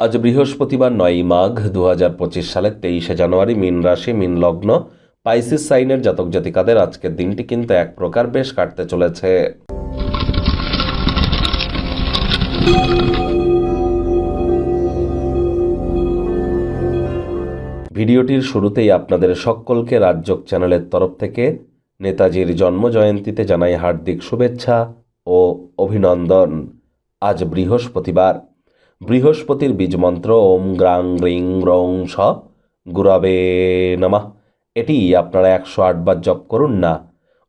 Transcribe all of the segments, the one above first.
আজ বৃহস্পতিবার ৯ই মাঘ ২০২৫ সালের ২৩শে জানুয়ারি। মীন রাশি, মীন লগ্ন, পাইসিস সাইনের জাতক জাতিকাদের আজকের দিনটি কিন্তু এক প্রকার বেশ কাটতে চলেছে। ভিডিওটির শুরুতেই আপনাদের সকলকে রাজযোগ চ্যানেলের তরফ থেকে নেতাজির জন্মজয়ন্তীতে জানাই হার্দিক শুভেচ্ছা ও অভিনন্দন। আজ বৃহস্পতিবার। বৃহস্পতির বীজমন্ত্র ওম গ্রাং গ্রিং রং স গুরবে নমঃ। এটি আপনারা ১০৮ বার জপ করুন না,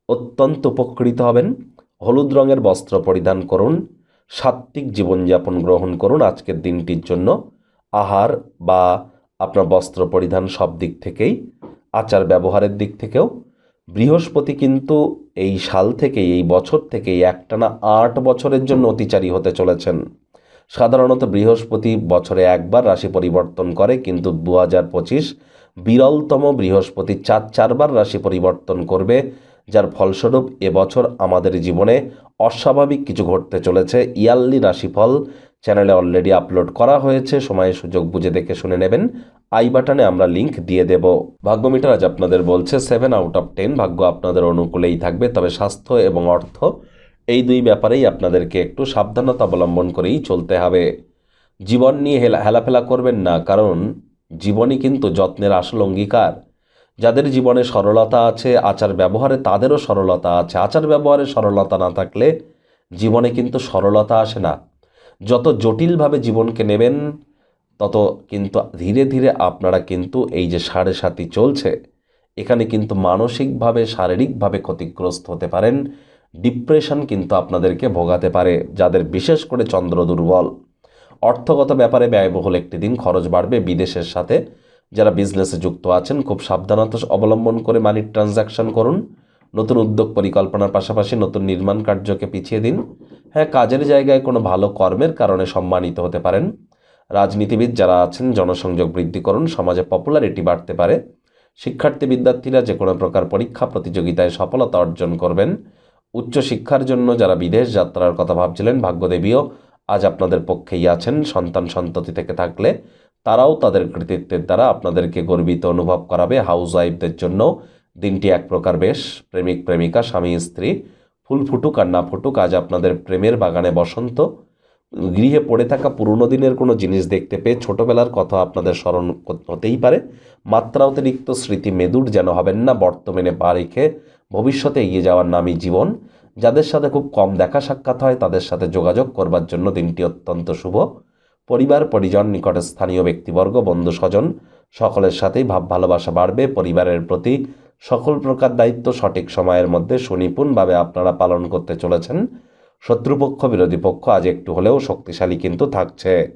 অত্যন্ত উপকৃত হবেন। হলুদ রঙের বস্ত্র পরিধান করুন, সাত্ত্বিক জীবনযাপন গ্রহণ করুন। আজকের দিনটির জন্য আহার বা আপনার বস্ত্র পরিধান সব দিক থেকেই, আচার ব্যবহারের দিক থেকেও বৃহস্পতি কিন্তু এই সাল থেকেই, এই বছর থেকেই একটানা ৮ বছরের জন্য অতিচারী হতে চলেছেন। সাধারণত বৃহস্পতি বছরে একবার রাশি পরিবর্তন করে, কিন্তু ২০২৫ বিরলতম বৃহস্পতি চারবার রাশি পরিবর্তন করবে, যার ফলস্বরূপ এবছর আমাদের জীবনে অস্বাভাবিক কিছু ঘটতে চলেছে। ইয়ারলি রাশিফল চ্যানেলে অলরেডি আপলোড করা হয়েছে, সময় সুযোগ বুঝে দেখে শুনে নেবেন। আই বাটনে আমরা লিংক দিয়ে দেব। ভাগ্যমিটার আজ আপনাদের বলছে 7/10, ভাগ্য আপনাদের অনুকূলেই থাকবে, তবে স্বাস্থ্য এবং অর্থ এই দুই ব্যাপারেই আপনাদেরকে একটু সাবধানতা অবলম্বন করেই চলতে হবে। জীবন নিয়ে হেলাফেলা করবেন না, কারণ জীবনই কিন্তু যত্নের আসল অঙ্গীকার। যাদের জীবনে সরলতা আছে, আচার ব্যবহারে তাদেরও সরলতা আছে। আচার ব্যবহারে সরলতা না থাকলে জীবনে কিন্তু সরলতা আসে না। যত জটিলভাবে জীবনকে নেবেন, তত কিন্তু ধীরে ধীরে আপনারা কিন্তু এই যে ৭.৫ চলছে, এখানে কিন্তু মানসিকভাবে, শারীরিকভাবে ক্ষতিগ্রস্ত হতে পারেন। ডিপ্রেশন কিন্তু আপনাদেরকে ভোগাতে পারে, যাদের বিশেষ করে চন্দ্র দুর্বল। অর্থগত ব্যাপারে ব্যয়বহুল একটি দিন, খরচ বাড়বে। বিদেশের সাথে যারা বিজনেসে যুক্ত আছেন, খুব সাবধানতা অবলম্বন করে মানি ট্রানজ্যাকশন করুন। নতুন উদ্যোগ পরিকল্পনার পাশাপাশি নতুন নির্মাণ কার্যকে পিছিয়ে দিন। হ্যাঁ, কাজের জায়গায় কোনো ভালো কর্মের কারণে সম্মানিত হতে পারেন। রাজনীতিবিদ যারা আছেন, জনসংযোগ বৃদ্ধি করুন, সমাজে পপুলারিটি বাড়তে পারে। শিক্ষার্থী বিদ্যার্থীরা যে কোনো প্রকার পরীক্ষা প্রতিযোগিতায় সফলতা অর্জন করবেন। উচ্চশিক্ষার জন্য যারা বিদেশ যাত্রার কথা ভাবছিলেন, ভাগ্যদেবীও আজ আপনাদের পক্ষেই আছেন। সন্তান সন্ততি থেকে থাকলে তারাও তাদের কৃতিত্বের দ্বারা আপনাদেরকে গর্বিত অনুভব করাবে। হাউস ওয়াইফদের জন্য দিনটি এক প্রকার বেশ। প্রেমিক প্রেমিকা, স্বামী স্ত্রী, ফুল ফুটুক আর না ফুটুক, আজ আপনাদের প্রেমের বাগানে বসন্ত। গৃহে পড়ে থাকা পুরনো দিনের কোনো জিনিস দেখতে পেয়ে ছোটবেলার কথা আপনাদের স্মরণ হতেই পারে। মাত্রা অতিরিক্ত স্মৃতি মেদুর যেন হবেন না। বর্তমানে পা রেখে ভবিষ্যতে এগিয়ে যাওয়ার নামই জীবন। যাদের সাথে খুব কম দেখা সাক্ষাৎ হয়, তাদের সাথে যোগাযোগ করবার জন্য দিনটি অত্যন্ত শুভ। পরিবার পরিজন, নিকটে স্থানীয় ব্যক্তিবর্গ, বন্ধু স্বজন সকলের সাথেই ভাব ভালোবাসা বাড়বে। পরিবারের প্রতি সকল প্রকার দায়িত্ব সঠিক সময়ের মধ্যে সুনিপুণভাবে আপনারা পালন করতে চলেছেন। শত্রুপক্ষ, বিরোধী পক্ষ আজ একটু হলেও শক্তিশালী কিন্তু থাকছে।